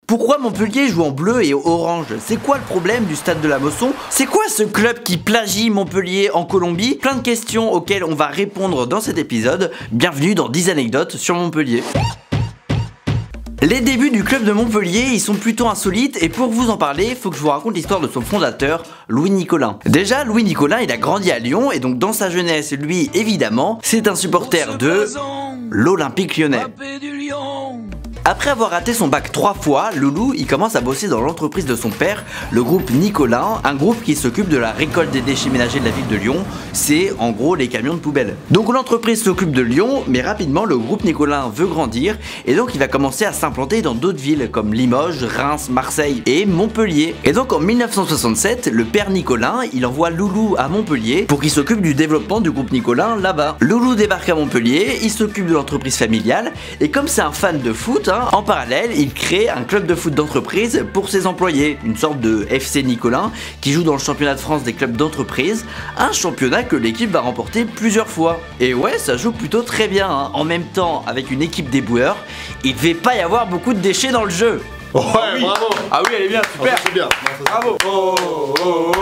Pourquoi Montpellier joue en bleu et orange? C'est quoi le problème du stade de la Mosson? C'est quoi ce club qui plagie Montpellier en Colombie? Plein de questions auxquelles on va répondre dans cet épisode. Bienvenue dans 10 anecdotes sur Montpellier. Les débuts du club de Montpellier, ils sont plutôt insolites et pour vous en parler, il faut que je vous raconte l'histoire de son fondateur, Louis Nicolin. Déjà, Louis Nicolin, il a grandi à Lyon et donc dans sa jeunesse, lui, évidemment, c'est un supporter de l'Olympique Lyonnais. Après avoir raté son bac 3 fois, Loulou, il commence à bosser dans l'entreprise de son père, le groupe Nicolin, un groupe qui s'occupe de la récolte des déchets ménagers de la ville de Lyon. C'est en gros les camions de poubelle. Donc l'entreprise s'occupe de Lyon, mais rapidement le groupe Nicolin veut grandir et donc il va commencer à s'implanter dans d'autres villes comme Limoges, Reims, Marseille et Montpellier. Et donc en 1967, le père Nicolin, il envoie Loulou à Montpellier pour qu'il s'occupe du développement du groupe Nicolin là-bas. Loulou débarque à Montpellier, il s'occupe de l'entreprise familiale et comme c'est un fan de foot, en parallèle, il crée un club de foot d'entreprise pour ses employés, une sorte de FC Nicolin qui joue dans le championnat de France des clubs d'entreprise, un championnat que l'équipe va remporter plusieurs fois. Et ouais, ça joue plutôt très bien, hein. En même temps, avec une équipe d'éboueurs, il devait pas y avoir beaucoup de déchets dans le jeu. Ouais, oui. Bravo. Ah oui, elle est bien, super. C'est bien. Bravo.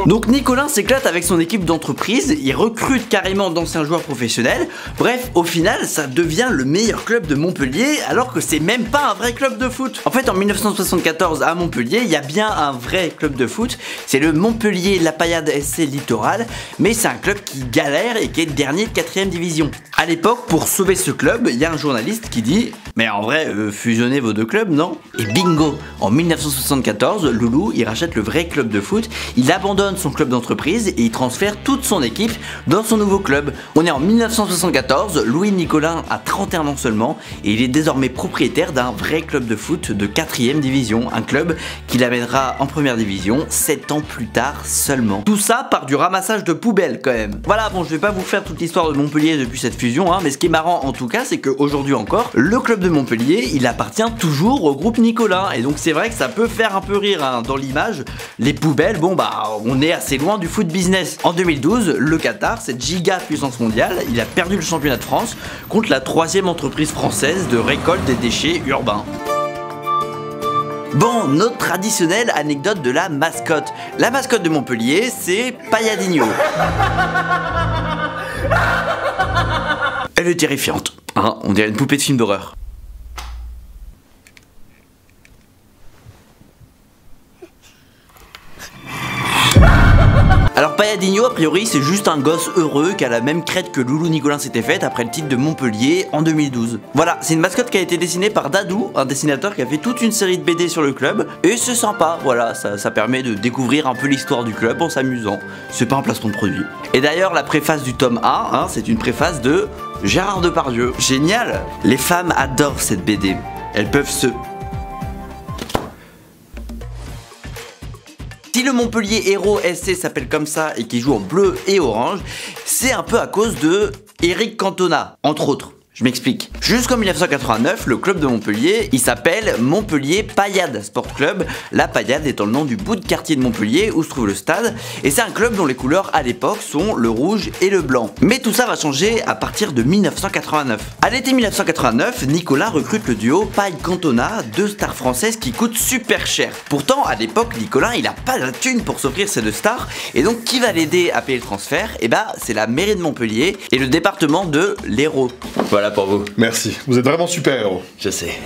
Donc Nicolin s'éclate avec son équipe d'entreprise, il recrute carrément d'anciens joueurs professionnels. Bref, au final, ça devient le meilleur club de Montpellier alors que c'est même pas un vrai club de foot. En fait, en 1974 à Montpellier, il y a bien un vrai club de foot, c'est le Montpellier La Paillade SC Littoral, mais c'est un club qui galère et qui est dernier de 4ème division. À l'époque, pour sauver ce club, il y a un journaliste qui dit mais en vrai, fusionnez vos deux clubs, non? Et bingo! En 1974, Loulou, il rachète le vrai club de foot, il abandonne son club d'entreprise et il transfère toute son équipe dans son nouveau club. On est en 1974, Louis Nicolin a 31 ans seulement et il est désormais propriétaire d'un vrai club de foot de 4ème division, un club qui l'amènera en première division 7 ans plus tard seulement. Tout ça par du ramassage de poubelles quand même. Voilà, bon, je vais pas vous faire toute l'histoire de Montpellier depuis cette fusion, hein, mais ce qui est marrant en tout cas, c'est qu'aujourd'hui encore, le club de Montpellier, il appartient toujours au groupe Nicolin et donc c'est vrai que ça peut faire un peu rire, hein, dans l'image. Les poubelles, bon bah on est assez loin du foot business. En 2012, le Qatar, cette giga puissance mondiale, il a perdu le championnat de France contre la 3ème entreprise française de récolte des déchets urbains. Bon, notre traditionnelle anecdote de la mascotte. La mascotte de Montpellier, c'est Payadinho. Elle est terrifiante, hein, on dirait une poupée de film d'horreur. Alors Payadinho, a priori, c'est juste un gosse heureux qui a la même crête que Loulou Nicolin s'était faite après le titre de Montpellier en 2012. Voilà, c'est une mascotte qui a été dessinée par Dadou, un dessinateur qui a fait toute une série de BD sur le club, et c'est sympa, voilà, ça permet de découvrir un peu l'histoire du club en s'amusant. C'est pas un placement de produit. Et d'ailleurs, la préface du tome 1, hein, c'est une préface de Gérard Depardieu. Génial! Les femmes adorent cette BD. Elles peuvent se... Si le Montpellier Héros SC s'appelle comme ça et qui joue en bleu et orange, c'est un peu à cause de Eric Cantona, entre autres. Je m'explique. Jusqu'en 1989, le club de Montpellier, il s'appelle Montpellier Paillade Sport Club, la Paillade étant le nom du bout de quartier de Montpellier où se trouve le stade, et c'est un club dont les couleurs à l'époque sont le rouge et le blanc. Mais tout ça va changer à partir de 1989. À l'été 1989, Nicolin recrute le duo Paille-Cantona, deux stars françaises qui coûtent super cher. Pourtant, à l'époque, Nicolin, il a pas la thune pour s'offrir ces deux stars, et donc qui va l'aider à payer le transfert? Et bah, c'est la mairie de Montpellier et le département de l'Hérault. Voilà pour vous. Merci, vous êtes vraiment super héros. Je sais.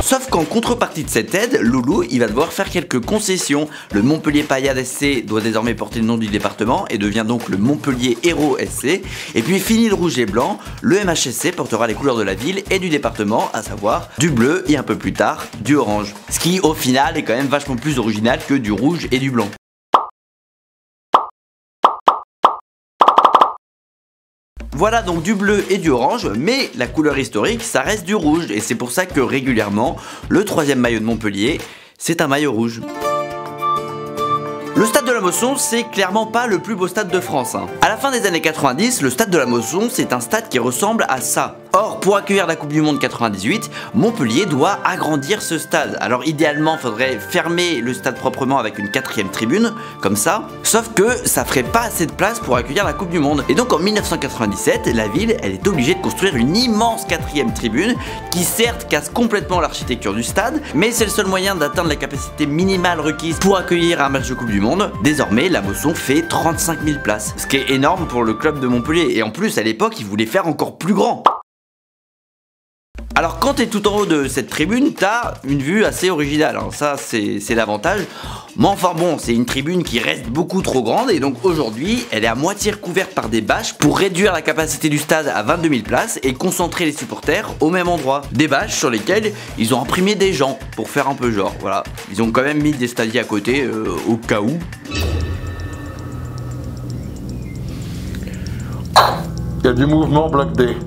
Sauf qu'en contrepartie de cette aide, Loulou, il va devoir faire quelques concessions. Le Montpellier Paillade SC doit désormais porter le nom du département et devient donc le Montpellier Héros SC. Et puis fini le rouge et blanc, le MHSC portera les couleurs de la ville et du département, à savoir du bleu et un peu plus tard du orange. Ce qui au final est quand même vachement plus original que du rouge et du blanc. Voilà donc du bleu et du orange, mais la couleur historique, ça reste du rouge, et c'est pour ça que régulièrement, le 3ème maillot de Montpellier, c'est un maillot rouge. Le stade de la Mosson, c'est clairement pas le plus beau stade de France, hein. À la fin des années 90, le stade de la Mosson, c'est un stade qui ressemble à ça. Or, pour accueillir la Coupe du Monde 98, Montpellier doit agrandir ce stade. Alors idéalement, il faudrait fermer le stade proprement avec une 4e tribune, comme ça. Sauf que ça ferait pas assez de place pour accueillir la Coupe du Monde. Et donc en 1997, la ville, elle est obligée de construire une immense 4e tribune qui certes casse complètement l'architecture du stade, mais c'est le seul moyen d'atteindre la capacité minimale requise pour accueillir un match de Coupe du Monde. Désormais, la Mosson fait 35 000 places, ce qui est énorme pour le club de Montpellier. Et en plus, à l'époque, ils voulaient faire encore plus grand. Alors quand t'es tout en haut de cette tribune, t'as une vue assez originale, hein. Ça c'est l'avantage. Mais enfin bon, c'est une tribune qui reste beaucoup trop grande et donc aujourd'hui, elle est à moitié recouverte par des bâches pour réduire la capacité du stade à 22 000 places et concentrer les supporters au même endroit. Des bâches sur lesquelles ils ont imprimé des gens pour faire un peu genre, voilà. Ils ont quand même mis des stadiers à côté au cas où. Il y a du mouvement, Bloc D.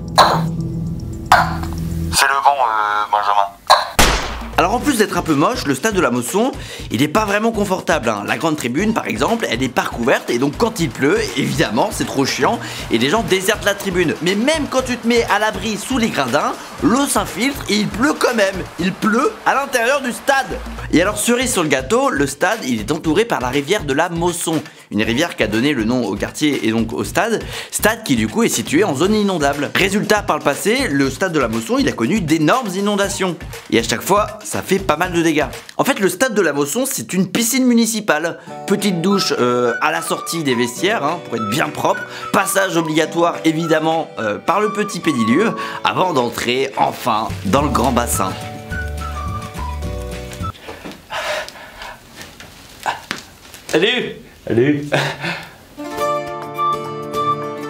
C'est le vent, Benjamin. Alors en plus d'être un peu moche, le stade de la Mosson, il n'est pas vraiment confortable, hein. La grande tribune par exemple, elle est pas recouverte et donc quand il pleut, évidemment c'est trop chiant et les gens désertent la tribune. Mais même quand tu te mets à l'abri sous les gradins, l'eau s'infiltre et il pleut quand même. Il pleut à l'intérieur du stade. Et alors cerise sur le gâteau, le stade il est entouré par la rivière de la Mosson, une rivière qui a donné le nom au quartier et donc au stade qui du coup est situé en zone inondable. Résultat, par le passé, le stade de la Mosson il a connu d'énormes inondations et à chaque fois ça fait pas mal de dégâts. En fait le stade de la Mosson c'est une piscine municipale, petite douche à la sortie des vestiaires hein, pour être bien propre, passage obligatoire évidemment par le petit pédiluve avant d'entrer enfin dans le grand bassin. Salut. Salut.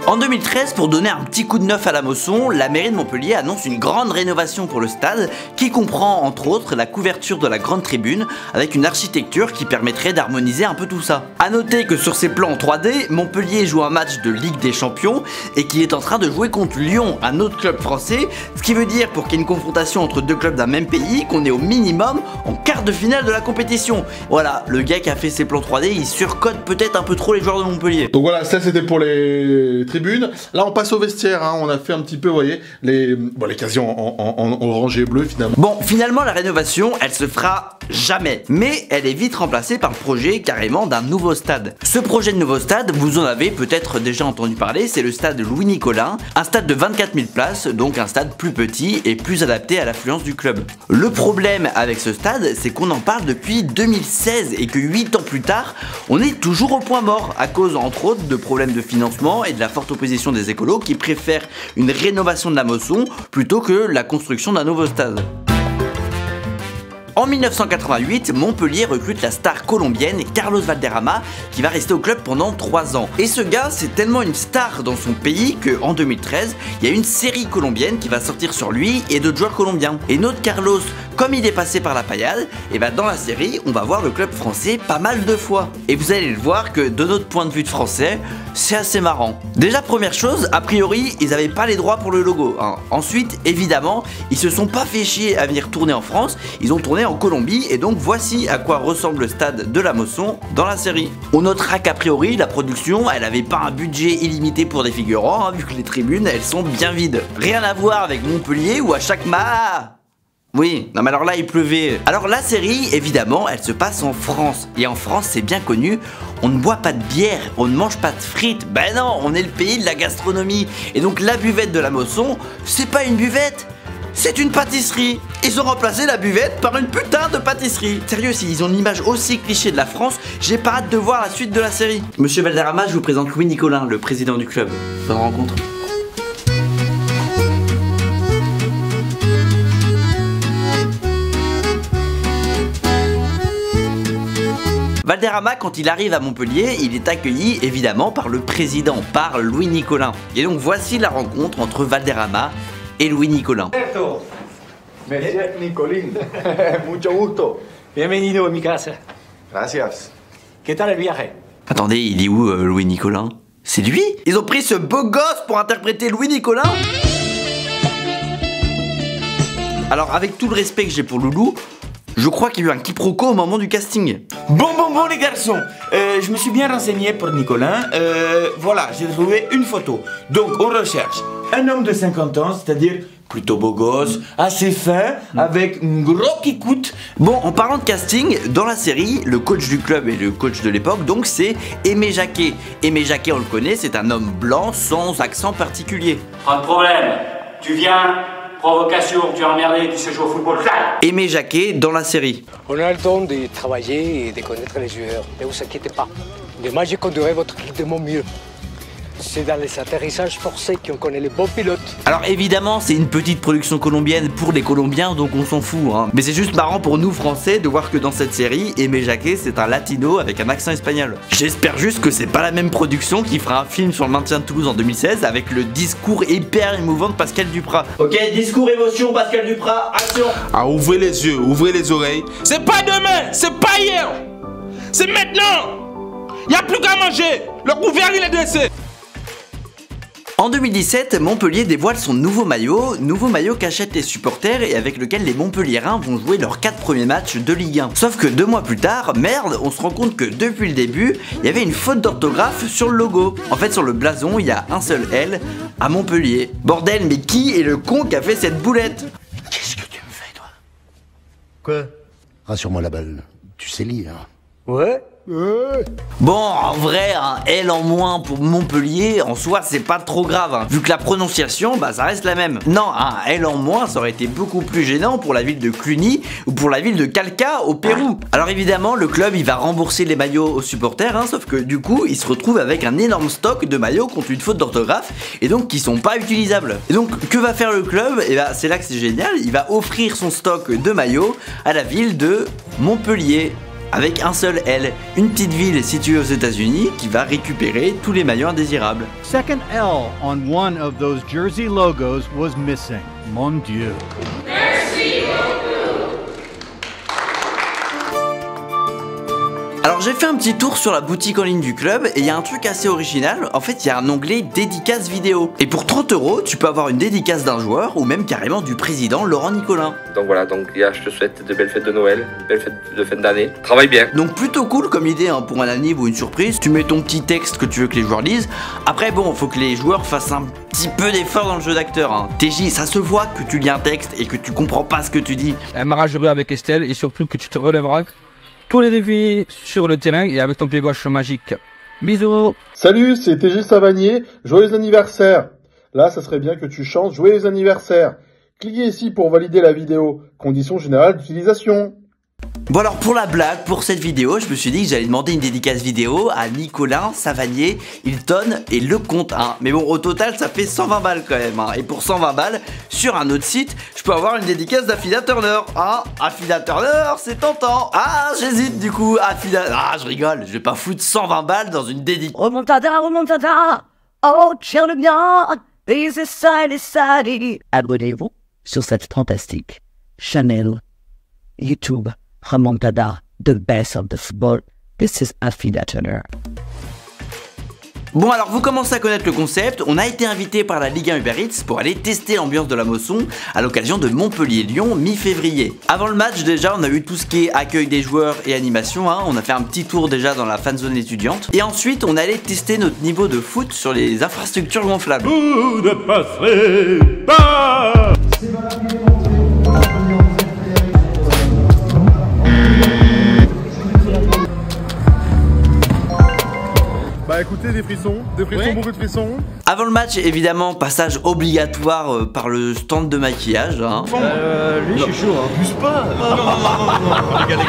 En 2013, pour donner un petit coup de neuf à la Mosson, la mairie de Montpellier annonce une grande rénovation pour le stade qui comprend entre autres la couverture de la grande tribune avec une architecture qui permettrait d'harmoniser un peu tout ça. A noter que sur ces plans en 3D, Montpellier joue un match de Ligue des Champions et qu'il est en train de jouer contre Lyon, un autre club français, ce qui veut dire pour qu'il y ait une confrontation entre deux clubs d'un même pays qu'on est au minimum en quart de finale de la compétition. Voilà, le gars qui a fait ces plans 3D, il surcode peut-être un peu trop les joueurs de Montpellier. Donc voilà, ça c'était pour les tribunes. Là on passe au vestiaire, hein. On a fait un petit peu, vous voyez, les quasi en orange et bleu finalement. Bon, finalement la rénovation, elle se fera jamais, mais elle est vite remplacée par le projet carrément d'un nouveau stade. Ce projet de nouveau stade, vous en avez peut-être déjà entendu parler, c'est le stade Louis-Nicolin, un stade de 24 000 places, donc un stade plus petit et plus adapté à l'affluence du club. Le problème avec ce stade, c'est qu'on en parle depuis 2016 et que 8 ans plus tard, on est toujours au point mort à cause entre autres de problèmes de financement et de la forte opposition des écolos qui préfèrent une rénovation de la Mosson plutôt que la construction d'un nouveau stade. En 1988, Montpellier recrute la star colombienne Carlos Valderrama qui va rester au club pendant 3 ans. Et ce gars, c'est tellement une star dans son pays qu'en 2013, il y a une série colombienne qui va sortir sur lui et d'autres joueurs colombiens. Et notre Carlos, comme il est passé par la paillade, et bah dans la série, on va voir le club français pas mal de fois. Et vous allez le voir que de notre point de vue de français, c'est assez marrant. Déjà première chose, a priori, ils avaient pas les droits pour le logo, hein. Ensuite, évidemment, ils se sont pas fait chier à venir tourner en France, ils ont tourné en Colombie et donc voici à quoi ressemble le stade de la Mosson dans la série. On notera qu'a priori la production elle avait pas un budget illimité pour des figurants hein, vu que les tribunes elles sont bien vides. Rien à voir avec Montpellier où à chaque Oui, non mais alors là il pleuvait. Alors la série évidemment elle se passe en France et en France c'est bien connu, on ne boit pas de bière, on ne mange pas de frites, ben non on est le pays de la gastronomie et donc la buvette de la Mosson c'est pas une buvette, c'est une pâtisserie. Ils ont remplacé la buvette par une putain de pâtisserie. Sérieux, s'ils ont une image aussi cliché de la France, j'ai pas hâte de voir la suite de la série. Monsieur Valderrama, je vous présente Louis-Nicolin, le président du club. Bonne rencontre. Valderrama, quand il arrive à Montpellier, il est accueilli évidemment par le président, par Louis-Nicolin. Et donc voici la rencontre entre Valderrama et Louis-Nicolin. Monsieur Nicolín, mucho gusto. Bienvenido a mi casa. Gracias. ¿Qué tal el viaje? Attendez, il est où Louis-Nicolin? C'est lui? Ils ont pris ce beau gosse pour interpréter Louis-Nicolin? Alors avec tout le respect que j'ai pour Loulou, je crois qu'il y a eu un quiproquo au moment du casting. Bon les garçons, je me suis bien renseigné pour Nicolin, voilà, j'ai trouvé une photo. Donc on recherche un homme de 50 ans, c'est-à-dire plutôt beau gosse, assez fin, avec un gros kikout. Bon, en parlant de casting, dans la série, le coach du club et le coach de l'époque, donc c'est Aimé Jacquet. Aimé Jacquet, on le connaît, c'est un homme blanc sans accent particulier. Pas de problème. Tu viens, provocation, tu es emmerdé, tu sais jouer au football. Aimé Jacquet dans la série. On a le temps de travailler et de connaître les joueurs. Ne vous inquiétez pas. Demain, je conduirai votre équipe de mon mieux. C'est dans les atterrissages forcés qu'on connaît les bons pilotes. Alors évidemment, c'est une petite production colombienne pour les Colombiens, donc on s'en fout, hein. Mais c'est juste marrant pour nous Français de voir que dans cette série, Aimé Jacquet, c'est un latino avec un accent espagnol. J'espère juste que c'est pas la même production qui fera un film sur le maintien de Toulouse en 2016 avec le discours hyper émouvant de Pascal Duprat. Ok, discours émotion, Pascal Duprat, action. Ah, ouvrez les yeux, ouvrez les oreilles. C'est pas demain, c'est pas hier. C'est maintenant. Y a plus qu'à manger. Le couvert il est dressé. En 2017, Montpellier dévoile son nouveau maillot qu'achètent les supporters et avec lequel les Montpelliérains vont jouer leurs 4 premiers matchs de Ligue 1. Sauf que 2 mois plus tard, merde, on se rend compte que depuis le début, il y avait une faute d'orthographe sur le logo. En fait, sur le blason, il y a un seul L à Montpellier. Bordel, mais qui est le con qui a fait cette boulette? Qu'est-ce que tu me fais, toi? Quoi? Rassure-moi la balle, tu sais lire. Ouais. Bon, en vrai, un L en moins pour Montpellier, en soi, c'est pas trop grave, hein. Vu que la prononciation, bah ça reste la même. Non, un L en moins, ça aurait été beaucoup plus gênant pour la ville de Cluny ou pour la ville de Calca au Pérou. Alors évidemment, le club, il va rembourser les maillots aux supporters, hein, sauf que du coup, il se retrouve avec un énorme stock de maillots contre une faute d'orthographe et donc qui sont pas utilisables. Et donc, que va faire le club? Et bah, c'est là que c'est génial, il va offrir son stock de maillots à la ville de Montpellier. Avec un seul L, une petite ville située aux États-Unis qui va récupérer tous les maillots indésirables. Second L on one of those jersey logos was missing. Mon Dieu. Merci beaucoup. Alors j'ai fait un petit tour sur la boutique en ligne du club et il y a un truc assez original. En fait, il y a un onglet dédicace vidéo. Et pour 30 €, tu peux avoir une dédicace d'un joueur ou même carrément du président Laurent Nicolin. Donc voilà, je te souhaite de belles fêtes de Noël, de belles fêtes de fin d'année. Travaille bien. Donc plutôt cool comme idée, hein, pour un anniv ou une surprise. Tu mets ton petit texte que tu veux que les joueurs lisent. Après bon, faut que les joueurs fassent un petit peu d'effort dans le jeu d'acteur, hein. TJ, ça se voit que tu lis un texte et que tu comprends pas ce que tu dis. Un mariage heureux avec Estelle et surtout que tu te relèveras tous les défis sur le terrain et avec ton pied gauche magique. Bisous. Salut, c'est TJ Savanier, joyeux anniversaire. Là, ça serait bien que tu chantes joyeux anniversaire. Cliquez ici pour valider la vidéo. Conditions générales d'utilisation. Bon alors pour la blague, pour cette vidéo, je me suis dit que j'allais demander une dédicace vidéo à Nicolin, Savanier, Hilton et Lecomte, hein. Mais bon, au total, ça fait 120 balles quand même, hein. Et pour 120 balles, sur un autre site, je peux avoir une dédicace d'Affida Turner, hein. Affida Turner, c'est tentant. Ah, j'hésite du coup, Affida... Ah, je rigole, je vais pas foutre 120 balles dans une dédicace. Remontada, remontada. Oh, tiens le bien. Et c'est ça, les salés. Abonnez-vous sur cette fantastique channel YouTube. Remontada, the best of the football. This is Affida Turner. Bon alors vous commencez à connaître le concept, on a été invité par la Ligue 1 Uber Eats pour aller tester l'ambiance de la Mosson à l'occasion de Montpellier-Lyon mi-février. Avant le match déjà on a eu tout ce qui est accueil des joueurs et animation, hein. On a fait un petit tour déjà dans la fanzone étudiante et ensuite on allait tester notre niveau de foot sur les infrastructures gonflables. Vous ne passerez pas. Bah écoutez, des frissons, ouais. Beaucoup de frissons. Avant le match, évidemment, passage obligatoire par le stand de maquillage, hein. Lui, je suis chaud, hein. Plus pas. Non, les gars,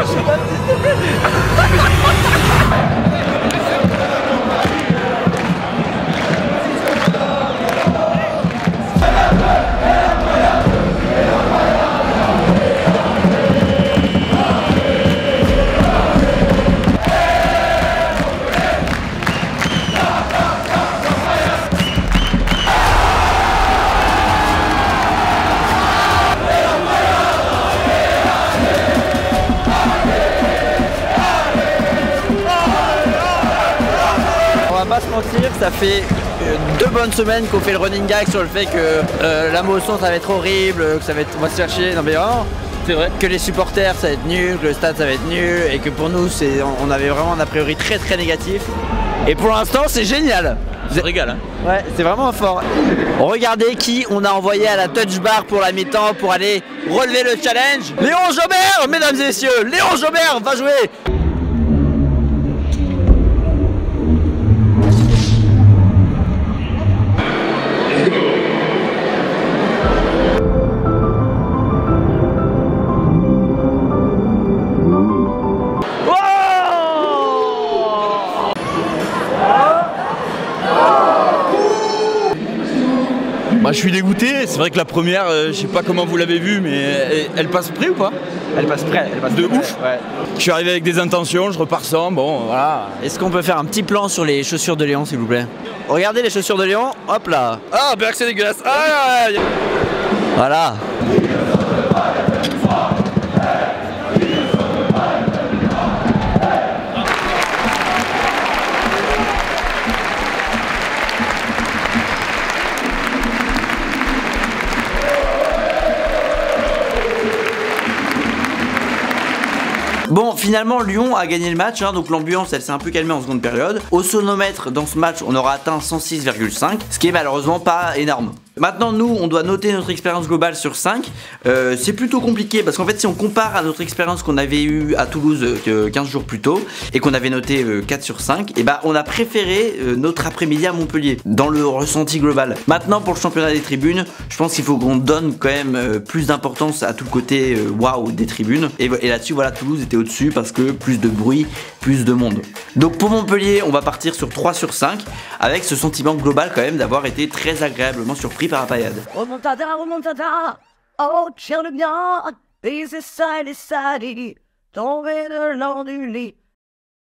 Ça fait 2 bonnes semaines qu'on fait le running gag sur le fait que la Mosson ça va être horrible, que ça va être, on va se faire chier, non mais vraiment, c'est vrai. Que les supporters ça va être nul, que le stade ça va être nul et que pour nous on avait vraiment un a priori très négatif. Et pour l'instant, c'est génial. Ça régale, hein. Ouais, c'est vraiment fort. Regardez qui on a envoyé à la touch bar pour la mi-temps pour aller relever le challenge. Léon Jobert, mesdames et messieurs, Léon Jobert va jouer. Bah, je suis dégoûté, c'est vrai que la première, je sais pas comment vous l'avez vue, mais elle passe près ou pas? Elle passe près, elle passe de près, ouf. Ouais. Je suis arrivé avec des intentions, je repars sans, bon voilà. Est-ce qu'on peut faire un petit plan sur les chaussures de Léon s'il vous plaît? Regardez les chaussures de Léon, hop là. Ah, Berg c'est dégueulasse. Ah, voilà. Bon, finalement, Lyon a gagné le match, hein, donc l'ambiance, elle s'est un peu calmée en seconde période. Au sonomètre, dans ce match, on aura atteint 106,5, ce qui est malheureusement pas énorme. Maintenant, nous, on doit noter notre expérience globale sur 5. C'est plutôt compliqué parce qu'en fait, si on compare à notre expérience qu'on avait eue à Toulouse 15 jours plus tôt et qu'on avait noté 4 sur 5, et bah, on a préféré notre après-midi à Montpellier dans le ressenti global. Maintenant, pour le championnat des tribunes, je pense qu'il faut qu'on donne quand même plus d'importance à tout le côté waouh des tribunes. Et là-dessus, voilà, Toulouse était au-dessus parce que plus de bruit, plus de monde. Donc pour Montpellier, on va partir sur 3 sur 5 avec ce sentiment global quand même d'avoir été très agréablement surpris par la paillade. Remontada, remontada, oh, tire le bien, baiser ça et les salis, tomber de l'an du lit.